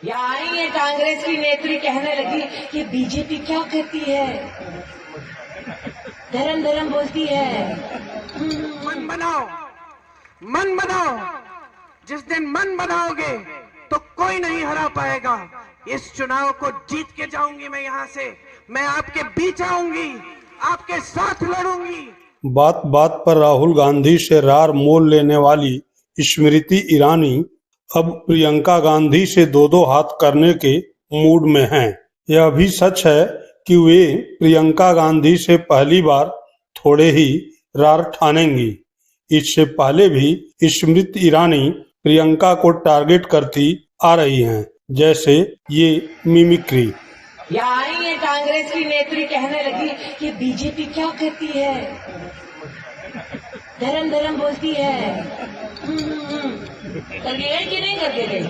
या आई है कांग्रेस की नेत्री कहने लगी कि बीजेपी क्या कहती है, धर्म धर्म बोलती है। मन बनाओ, मन बनाओ। जिस दिन मन बनाओगे तो कोई नहीं हरा पाएगा। इस चुनाव को जीत के जाऊंगी मैं यहाँ से। मैं आपके बीच आऊंगी, आपके साथ लड़ूंगी। बात बात पर राहुल गांधी से रार मोल लेने वाली स्मृति ईरानी अब प्रियंका गांधी से दो दो हाथ करने के मूड में हैं। यह भी सच है कि वे प्रियंका गांधी से पहली बार थोड़े ही रार ठानेंगी। इससे पहले भी स्मृति ईरानी प्रियंका को टारगेट करती आ रही हैं, जैसे ये मिमिक्री। या आई है कांग्रेस की नेत्री कहने लगी कि बीजेपी क्या कहती है, धर्म धर्म बोलती है। करके गई कि नहीं करके गई?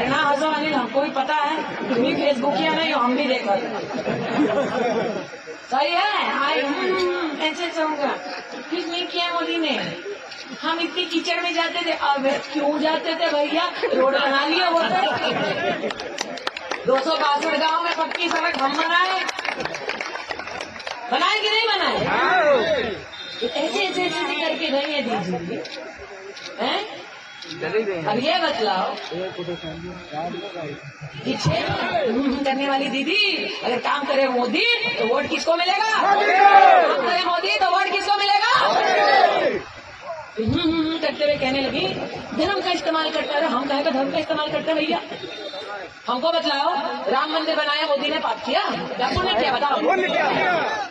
ना हंसो अनिल, हमको भी पता है, तुम भी फेसबुकिया नहीं हो, हम भी देखा। सही है, आई ऐसे कहूँगा। कुछ नहीं किया मोदी ने। हम इतनी कीचड़ में जाते थे, अब क्यों जाते थे भैया? रोड बना लिया वो तो। 262 गांव में पक्की सड़क हम बनाए कि नहीं बनाए? ऐसे ऐसे ऐसे करके गई है दीदी हैं? अब ये बतलाओ, पीछे करने वाली दीदी अगर काम करे मोदी तो वोट किसको मिलेगा? काम करे मोदी तो वोट किसको मिलेगा? करते हुए कहने लगी धर्म का इस्तेमाल करता है। हम कहेगा धर्म का इस्तेमाल करते भैया? हमको बतलाओ, राम मंदिर बनाया मोदी ने, पाप किया या पुण्य किया? बताओ।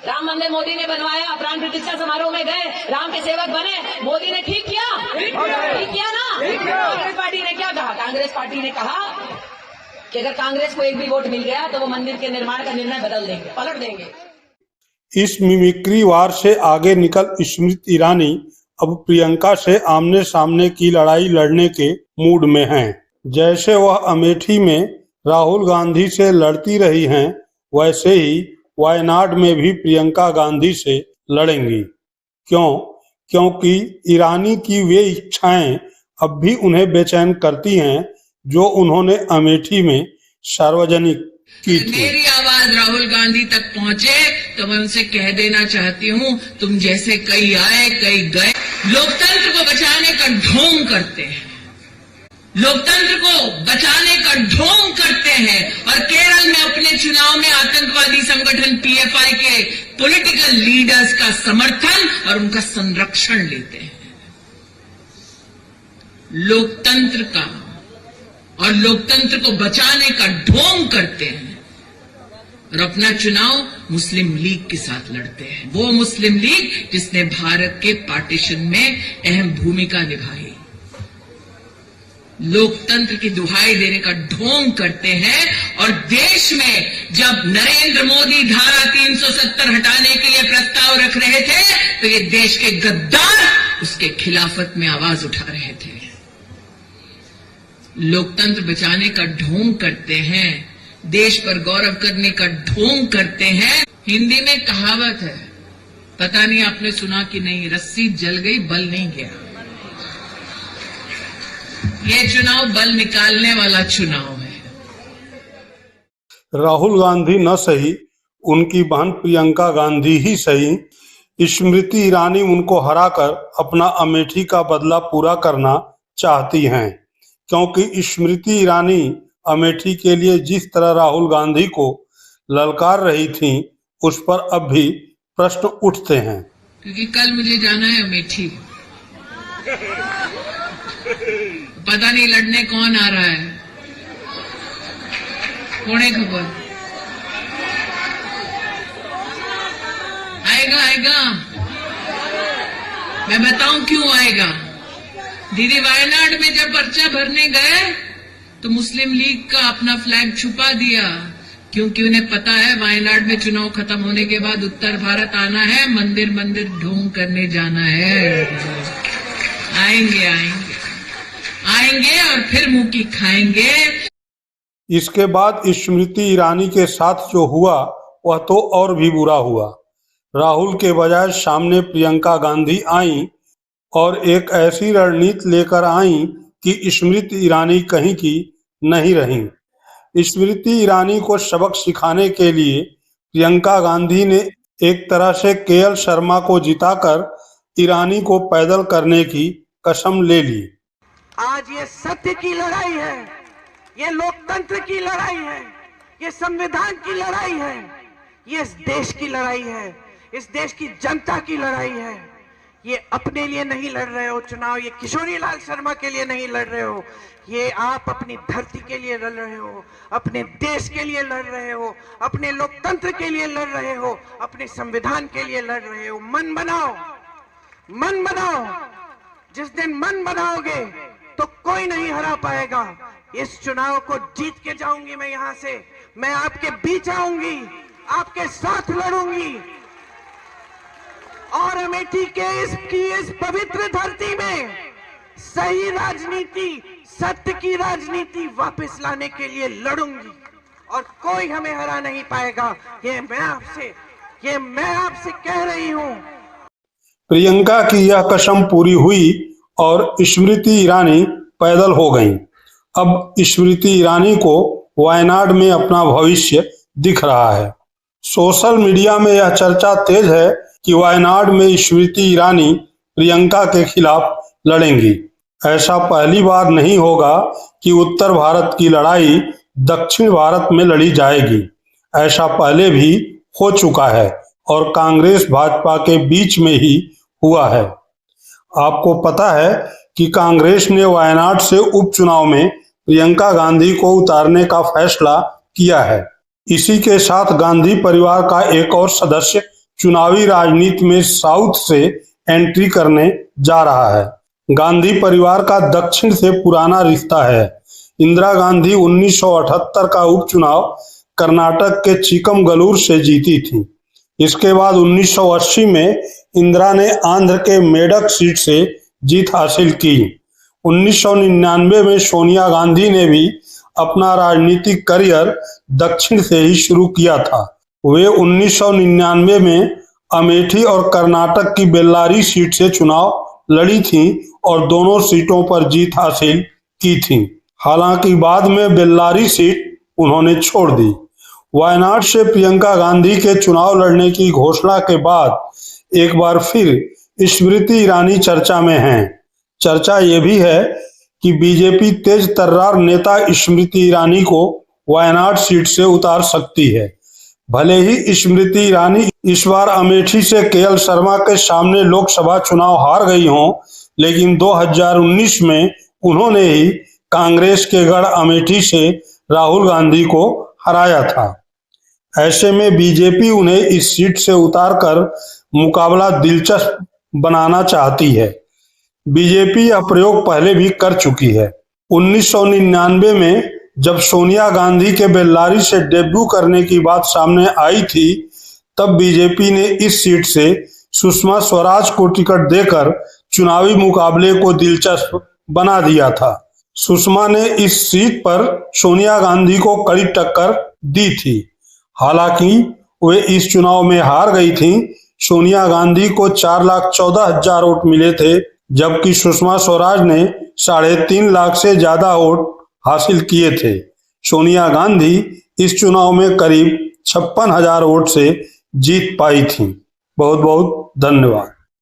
राम मंदिर मोदी ने बनवाया, प्राण प्रतिष्ठा समारोह में गए, राम के सेवक बने, मोदी ने ठीक किया? ठीक किया ना? कांग्रेस पार्टी ने क्या कहा? कांग्रेस पार्टी ने कहा कि अगर कांग्रेस को एक भी वोट मिल गया तो वो मंदिर के निर्माण का निर्णय बदल देंगे, पलट देंगे। इस मिमिक्री वार से आगे निकल स्मृति ईरानी अब प्रियंका से आमने सामने की लड़ाई लड़ने के मूड में हैं। जैसे वह अमेठी में राहुल गांधी से लड़ती रही हैं, वैसे ही वायनाड में भी प्रियंका गांधी से लड़ेंगी। क्योंकि ईरानी की वे इच्छाएं अब भी उन्हें बेचैन करती हैं जो उन्होंने अमेठी में सार्वजनिक की थी। मेरी आवाज राहुल गांधी तक पहुंचे तो मैं उनसे कह देना चाहती हूँ, तुम जैसे कई आए कई गए, लोकतंत्र को बचाने का ढोंग करते हैं, लोकतंत्र को बचाने का ढोंग करते हैं और केरल में अपने चुनाव में आतंकवादी संगठन पीएफआई के पॉलिटिकल लीडर्स का समर्थन और उनका संरक्षण लेते हैं। लोकतंत्र का और लोकतंत्र को बचाने का ढोंग करते हैं और अपना चुनाव मुस्लिम लीग के साथ लड़ते हैं। वो मुस्लिम लीग जिसने भारत के पार्टीशन में अहम भूमिका निभाई। लोकतंत्र की दुहाई देने का ढोंग करते हैं और देश में जब नरेंद्र मोदी धारा 370 हटाने के लिए प्रस्ताव रख रहे थे तो ये देश के गद्दार उसके खिलाफत में आवाज उठा रहे थे। लोकतंत्र बचाने का ढोंग करते हैं, देश पर गौरव करने का ढोंग करते हैं। हिंदी में कहावत है, पता नहीं आपने सुना कि नहीं, रस्सी जल गई बल नहीं गया। ये चुनाव बल निकालने वाला चुनाव है। राहुल गांधी न सही, उनकी बहन प्रियंका गांधी ही सही, स्मृति ईरानी उनको हराकर अपना अमेठी का बदला पूरा करना चाहती हैं। क्योंकि स्मृति ईरानी अमेठी के लिए जिस तरह राहुल गांधी को ललकार रही थी, उस पर अब भी प्रश्न उठते हैं। क्योंकि कल मुझे जाना है अमेठी, पता नहीं लड़ने कौन आ रहा है, कौन खबर आएगा। मैं बताऊं क्यों आएगा। दीदी वायनाड में जब पर्चा भरने गए तो मुस्लिम लीग का अपना फ्लैग छुपा दिया, क्योंकि उन्हें पता है वायनाड में चुनाव खत्म होने के बाद उत्तर भारत आना है, मंदिर मंदिर ढोंग करने जाना है। आएंगे और फिर मुंह की खाएंगे। इसके बाद स्मृति ईरानी के साथ जो हुआ वह तो और भी बुरा हुआ। राहुल के बजाय सामने प्रियंका गांधी आई और एक ऐसी रणनीति लेकर आई कि स्मृति ईरानी कहीं की नहीं रहीं। स्मृति ईरानी को सबक सिखाने के लिए प्रियंका गांधी ने एक तरह से केएल शर्मा को जिताकर ईरानी को पैदल करने की कसम ले ली। आज ये सत्य की लड़ाई है, ये लोकतंत्र की लड़ाई है, ये संविधान की लड़ाई है, ये इस देश की लड़ाई है, इस देश की जनता की लड़ाई है। ये अपने लिए नहीं लड़ रहे हो चुनाव, ये किशोरी लाल शर्मा के लिए नहीं लड़ रहे हो, ये आप अपनी धरती के लिए लड़ रहे हो, अपने देश के लिए लड़ रहे हो, अपने लोकतंत्र के लिए लड़ रहे हो, अपने संविधान के लिए लड़ रहे हो। मन बनाओ, मन बनाओ। जिस दिन मन बनाओगे तो कोई नहीं हरा पाएगा। इस चुनाव को जीत के जाऊंगी मैं यहां से, मैं आपके बीच आऊंगी, आपके साथ लड़ूंगी और अमेठी के इस पवित्र धरती में सही राजनीति, सत्य की राजनीति वापस लाने के लिए लड़ूंगी और कोई हमें हरा नहीं पाएगा। ये मैं आपसे कह रही हूं। प्रियंका की यह कसम पूरी हुई और स्मृति ईरानी पैदल हो गईं। अब स्मृति ईरानी को वायनाड में अपना भविष्य दिख रहा है। सोशल मीडिया में यह चर्चा तेज है कि वायनाड में स्मृति ईरानी प्रियंका के खिलाफ लड़ेंगी। ऐसा पहली बार नहीं होगा कि उत्तर भारत की लड़ाई दक्षिण भारत में लड़ी जाएगी। ऐसा पहले भी हो चुका है और कांग्रेस भाजपा के बीच में ही हुआ है। आपको पता है कि कांग्रेस ने वायनाड से उपचुनाव में प्रियंका गांधी को उतारने का फैसला किया है। इसी के साथ गांधी परिवार का एक और सदस्य चुनावी राजनीति में साउथ से एंट्री करने जा रहा है। गांधी परिवार का दक्षिण से पुराना रिश्ता है। इंदिरा गांधी 1978 का उपचुनाव कर्नाटक के चिकमगलूर से जीती थी। इसके बाद 1980 में इंदिरा ने आंध्र के मेडक सीट से जीत हासिल की। 1999 में सोनिया गांधी ने भी अपना राजनीतिक करियर दक्षिण से ही शुरू किया था। वे 1999 में अमेठी और कर्नाटक की बेल्लारी सीट से चुनाव लड़ी थीं और दोनों सीटों पर जीत हासिल की थी। हालांकि बाद में बेल्लारी सीट उन्होंने छोड़ दी। वायनाड से प्रियंका गांधी के चुनाव लड़ने की घोषणा के बाद एक बार फिर स्मृति ईरानी चर्चा में हैं। चर्चा ये भी है कि बीजेपी तेज तर्रार नेता स्मृति ईरानी को वायनाड सीट से उतार सकती है। भले ही स्मृति ईरानी इस बार अमेठी से केएल शर्मा के सामने लोकसभा चुनाव हार गई हों, लेकिन 2019 में उन्होंने ही कांग्रेस के गढ़ अमेठी से राहुल गांधी को हराया था। ऐसे में बीजेपी उन्हें इस सीट से उतारकर मुकाबला दिलचस्प बनाना चाहती है। बीजेपी यह प्रयोग पहले भी कर चुकी है। 1999 में जब सोनिया गांधी के बेल्लारी से डेब्यू करने की बात सामने आई थी, तब बीजेपी ने इस सीट से सुषमा स्वराज को टिकट देकर चुनावी मुकाबले को दिलचस्प बना दिया था। सुषमा ने इस सीट पर सोनिया गांधी को कड़ी टक्कर दी थी। हालांकि वे इस चुनाव में हार गई थीं। सोनिया गांधी को 4,14,000 वोट मिले थे, जबकि सुषमा स्वराज ने 3.5 लाख से ज्यादा वोट हासिल किए थे। सोनिया गांधी इस चुनाव में करीब 56,000 वोट से जीत पाई थी। बहुत बहुत धन्यवाद।